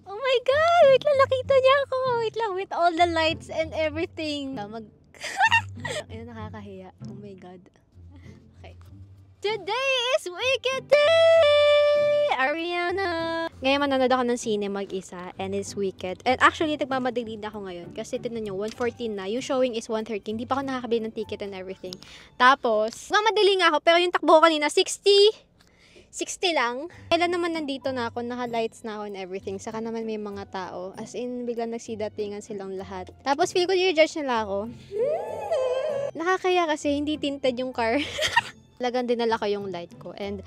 Oh my God! Wait lang, nakita niya ako. Wait lang, with all the lights and everything. Ayun, nakakahiya. Oh my God. Okay. Today is Wicked Day! Ariana! Ngayon manonood ako ng sine mag-isa and it's Wicked. And actually, nagmamadali na ako ngayon kasi tinan nyo, 1:14 na. Yung showing is 1:13. Hindi pa ako nakakabili ng ticket and everything. Tapos, mamadali nga ako pero yung takbo ko kanina, 60 lang. Kailan naman nandito na ako, naka-lights na ako and everything. Saka naman may mga tao. As in, biglang nagsidatingan silang lahat. Tapos feel ko i-judge nila ako. Nakakaya kasi hindi tinted yung car. Talagang dinala ko yung light ko. And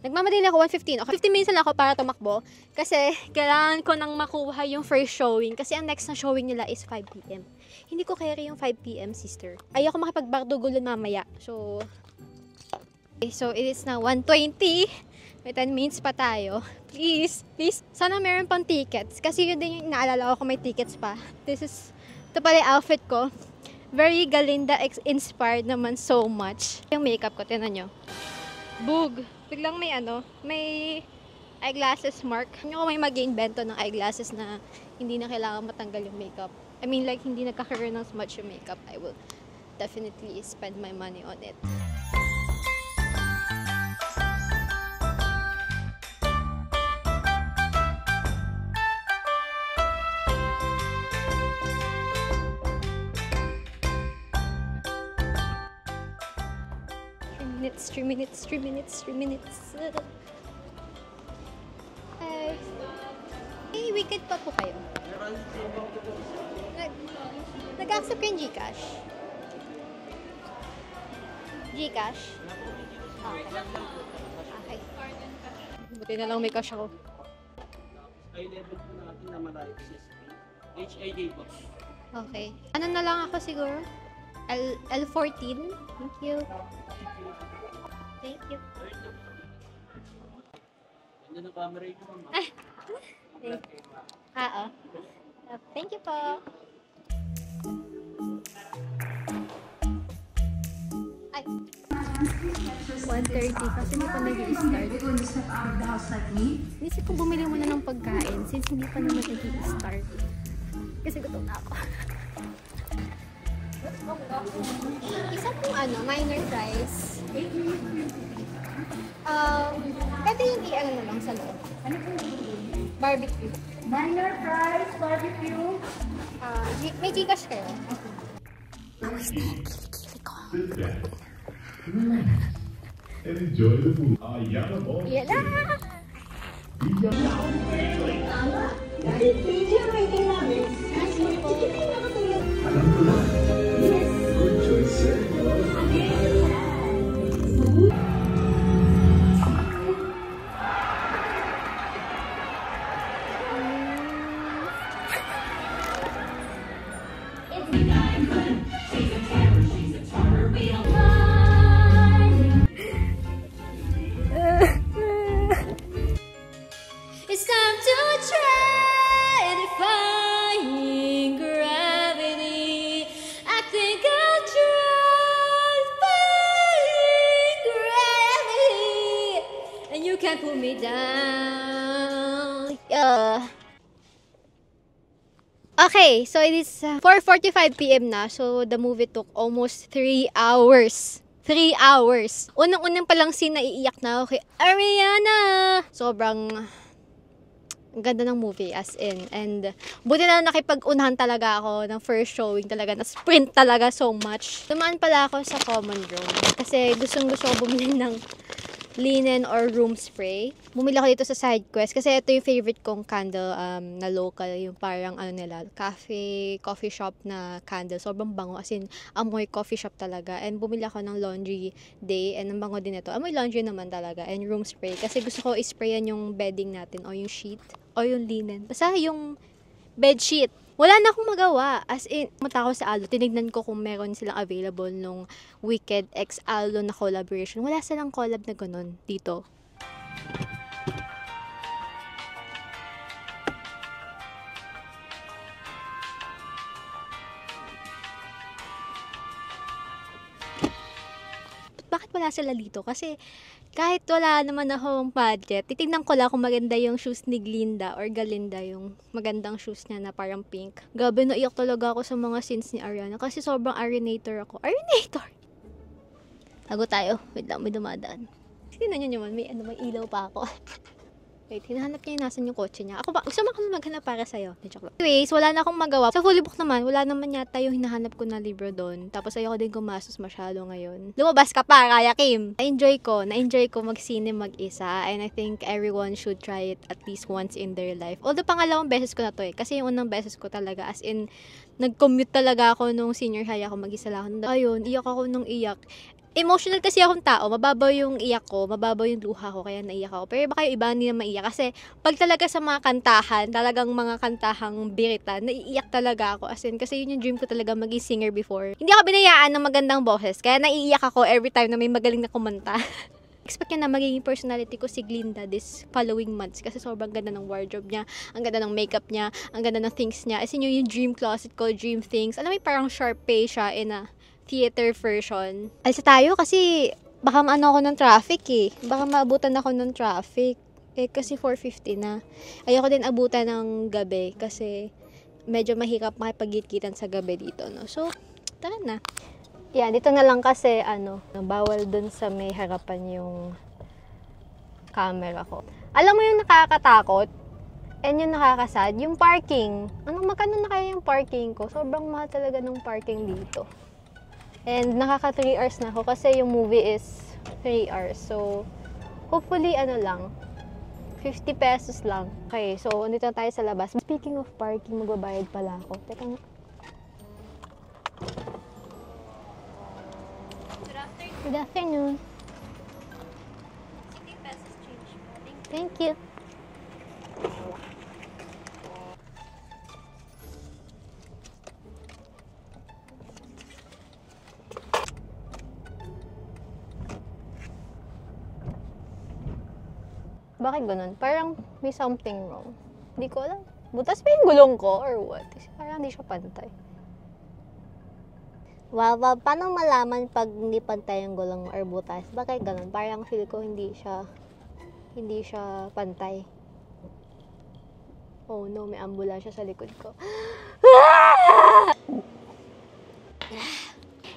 nagmamadali ako 1:15. Okay, 15 minutes lang ako para tumakbo. Kasi kailangan ko nang makuha yung first showing. Kasi ang next na showing nila is 5 PM. Hindi ko carry yung 5 PM, sister. Ayoko makipagbardugulan mamaya. So it is now 1:20. May 10 minutes pa tayo. Please. Sana meron pang tickets. Kasi yun din yung inaalala ko kung may tickets pa. Ito pala yung outfit ko. Very Galinda inspired naman so much. Yung makeup ko, tinan nyo. Boog. Biglang may eyeglasses mark. Hindi ko may mag-invento ng eyeglasses na hindi na kailangan matanggal yung makeup. I mean, like, hindi nagkakaroon ng smudge yung makeup. I will definitely spend my money on it. Three minutes. Hi. Hey, Wicked pa po kayo? Nag-accept yung Gcash? Gcash? Okay. Buti na lang may cash ako. I-level po natin na malayo sa HID po. Okay. Ano na lang ako siguro? L14? Thank you. Thank you. Ganda ng camera ito, ma'am. Thank you po. Ay. 1:30 kasi hindi pa nag-i-start. Nisip ko bumili muna ng pagkain since hindi pa naman nag-i-start. Kasi gutom na ako. Isa pong minor fries. Pwede yung na lang sa loob. Ano po? Barbecue. Minor fries, barbecue. May Gcash kayo? Sit back, relax, and enjoy the movie. Yala! Alam ko na. Good choice, sir. It's time to try defying gravity. I think I'll try defying gravity, and you can't pull me down. Okay, so it is 4:45 PM na. So the movie took almost 3 hours. 3 hours. Unang-unang palang scene na iiyak na ako kay Ariana. Sobrang ganda ng movie, as in. And buti na nakipag-unahan talaga ako ng first showing talaga. Na-sprint talaga so much. Dumaan pala ako sa common room. Kasi gustong-gusto ko bumili ng linen or room spray. Bumili ako dito sa Side Quest kasi ito yung favorite kong candle na local, yung parang nila, coffee shop na candle. Sobrang bango, as in amoy coffee shop talaga. And bumili ako ng Laundry Day and ang bango din ito. Amoy laundry naman talaga, and room spray kasi gusto ko i-sprayan yung bedding natin o yung sheet o yung linen. Basta yung bed sheet. Wala na akong magawa. As in, pumunta ako sa Aldo. Tinignan ko kung meron silang available nung Wicked x Aldo na collaboration. Wala silang collab na ganun dito. Bakit wala wala sila dito kasi kahit wala naman akong budget, titignan ko lang kung maganda yung shoes ni Glinda or Galinda, yung magandang shoes niya na parang pink. Gabi, naiyak talaga ako sa mga scenes ni Ariana kasi sobrang Arianator ako. Arianator! Tago tayo. Wait lang, may dumadaan. Tingnan nyo naman, may ilaw pa ako. Wait, hinahanap niya yung nasan yung kotse niya. Ako ba, gusto mo kami maghanap para sa'yo. Anyways, wala na akong magawa. Sa fully book naman, wala naman yata yung hinahanap ko na libro doon. Tapos ayoko din gumastos masyado ngayon. Lumabas ka pa, Kaya Kim! Na-enjoy ko mag-sine mag-isa. And I think everyone should try it at least once in their life. Although pangalawang beses ko na to Kasi yung unang beses ko talaga, as in, nag-commute talaga ako nung senior high ako, mag-isa lang ako. Ayun, iyak ako nung iyak. Emotional kasi akong tao, mababaw yung iyak ko, mababaw yung luha ko, kaya naiyak ako. Pero baka yung iba hindi na maiyak kasi pag talaga sa mga kantahan, talagang mga kantahang birita, naiiyak talaga ako. As in, kasi yun yung dream ko talaga maging singer before. Hindi ako binayaan ng magandang boses, kaya naiiyak ako every time na may magaling na kumanta. Expect niya na magiging personality ko si Glinda this following months kasi sobrang ganda ng wardrobe niya, ang ganda ng makeup niya, ang ganda ng things niya. As in, yung dream closet ko, dream things. Alam mo, parang Sharpay siya in a theater version. Alisa tayo kasi baka maano ako ng traffic Baka maabutan ako ng traffic. Kasi 4:50 na. Ayoko din abutan ng gabi kasi medyo mahirap makipagkit-kitan sa gabi dito, no? So, tara na. Yeah, dito na lang kasi bawal dun sa may harapan yung camera ko. Alam mo yung nakakatakot? And yung nakakasad, yung parking. Magkano na kaya yung parking ko? Sobrang mahal talaga ng parking dito. And nakaka 3 hours na ako kasi yung movie is 3 hours. So, hopefully, lang, 50 pesos lang. Okay, so, andito na tayo sa labas. Speaking of parking, magbabayad pala ako. Teka nga. Good afternoon. 60 pesos change. Thank you. Bakit ganun? Parang may something wrong. Hindi ko alam. Butas ba yung gulong ko or what? Parang hindi siya pantay. Wow, paano malaman pag hindi pantay yung gulong or butas? Bakit ganun? Parang feel ko hindi siya pantay. Oh no, may ambulansya sa likod ko.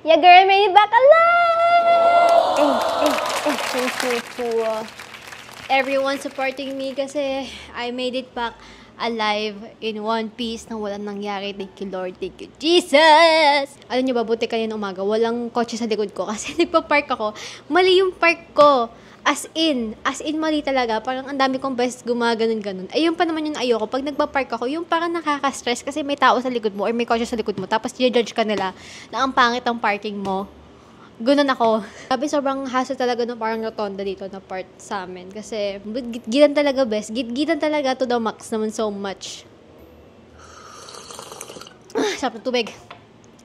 Yeah, girl, made it back alive! Thank you to everyone supporting me kasi I made it back alive in one piece nang walang nangyari. Thank you, Lord. Thank you, Jesus! Alam nyo ba, buti kanina umaga, walang kotse sa likod ko kasi nagpa-park ako. Mali yung park ko. As in mali talaga. Parang ang dami kong beses gumaganon-ganon. Ayun pa naman yung ayoko. Pag nagpa-park ako, yung parang nakaka-stress kasi may tao sa likod mo or may kotse sa likod mo. Tapos i-judge ka nila na ang pangit ang parking mo. Gunan ako. Sabi, sobrang hassle talaga ng parang rotonda dito na part sa amin. Kasi, gitan talaga, best. Gitan talaga to the max naman so much. Sarap ng tubig.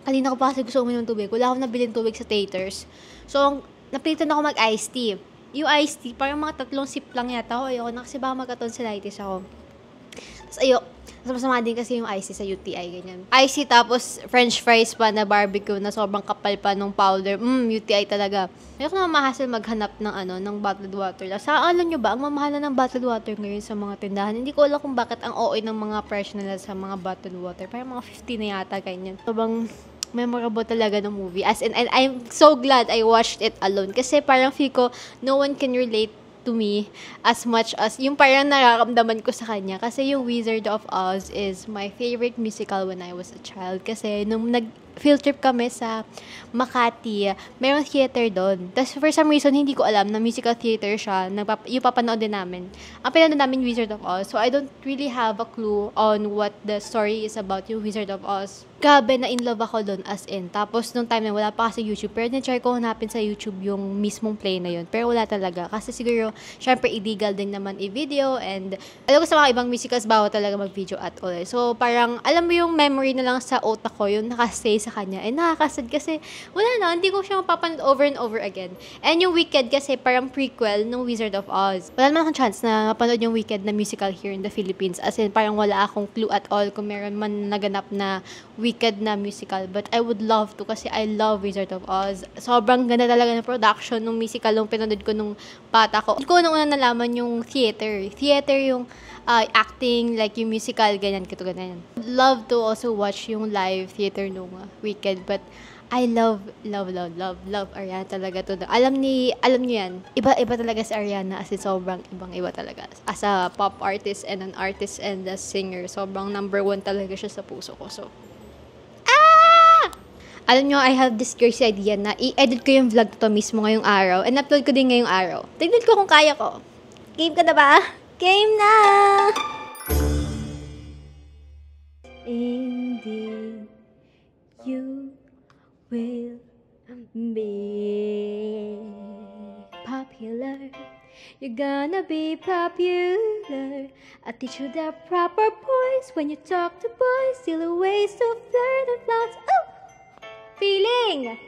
Kanina ko pa kasi gusto uminom ng tubig. Wala akong nabiling tubig sa taters. So, napilitan ako mag-iced tea. Yung iced tea, parang mga 3 sip lang yata ako. Ayoko na kasi baka magka-tonsillitis ako. Tapos Mas masama din kasi yung iced tea sa UTI, ganyan. Iced tea tapos french fries pa na barbecue na sobrang kapal pa nung powder. UTI talaga. Ayoko na mahasal maghanap ng bottled water. Sa alam nyo ba, ang mamahal na ng bottled water ngayon sa mga tindahan. Hindi ko alam kung bakit ang OA ng mga presyo nila sa mga bottled water. Parang mga 50 na yata, ganyan. Sobrang memorable talaga ng movie. As in, and I'm so glad I watched it alone. Kasi parang feel ko, no one can relate to me as much as yung parang nararamdaman ko sa kanya. Kasi yung Wizard of Oz is my favorite musical when I was a child. Kasi nung field trip kami sa Makati, mayroong theater doon. Tapos for some reason, hindi ko alam na musical theater siya. Yung papanood din namin. Ang pinanood namin Wizard of Oz. So I don't really have a clue on what the story is about yung Wizard of Oz. Grabe, na in love ako doon as in. Tapos nung time na wala pa kasi YouTube. Pero na-try ko hanapin sa YouTube yung mismong play na yun. Pero wala talaga. Kasi siguro, syempre illegal din naman i-video. And alam ko sa mga ibang musicals, bawal talaga mag-video at all. So parang, alam mo yung memory na lang sa utak ko, yung nakastay sa kanya. And nakakasad kasi, wala na, hindi ko siya mapapanood over and over again. And yung Wicked kasi parang prequel ng Wizard of Oz. Wala naman akong chance na mapanood yung Wicked na musical here in the Philippines. As in, parang wala akong clue at all kung meron man naganap na Wicked na musical. But I would love to kasi I love Wizard of Oz. Sobrang ganda talaga ng production ng musical nung pinanood ko nung bata ko. Hindi ko nung una nalaman yung theater. Theater yung acting, like yung musical, ganyan, ganyan. Love to also watch yung live theater nung Wicked, but I love Ariana talaga to. Alam niyo yan. Iba talaga si Ariana, as in sobrang ibang-iba talaga. As a pop artist and an artist and a singer, sobrang number 1 talaga siya sa puso ko. So, alam nyo, I have this crazy idea na i-edit ko yung vlog na to mismo ngayong araw and upload ko din ngayong araw. Tignan ko kung kaya ko. Game ka na ba? Game na! Indeed, you will be popular. You're gonna be popular. I'll teach you the proper poise when you talk to boys. Still a ways to flirt and flounce. Oh! Feeling!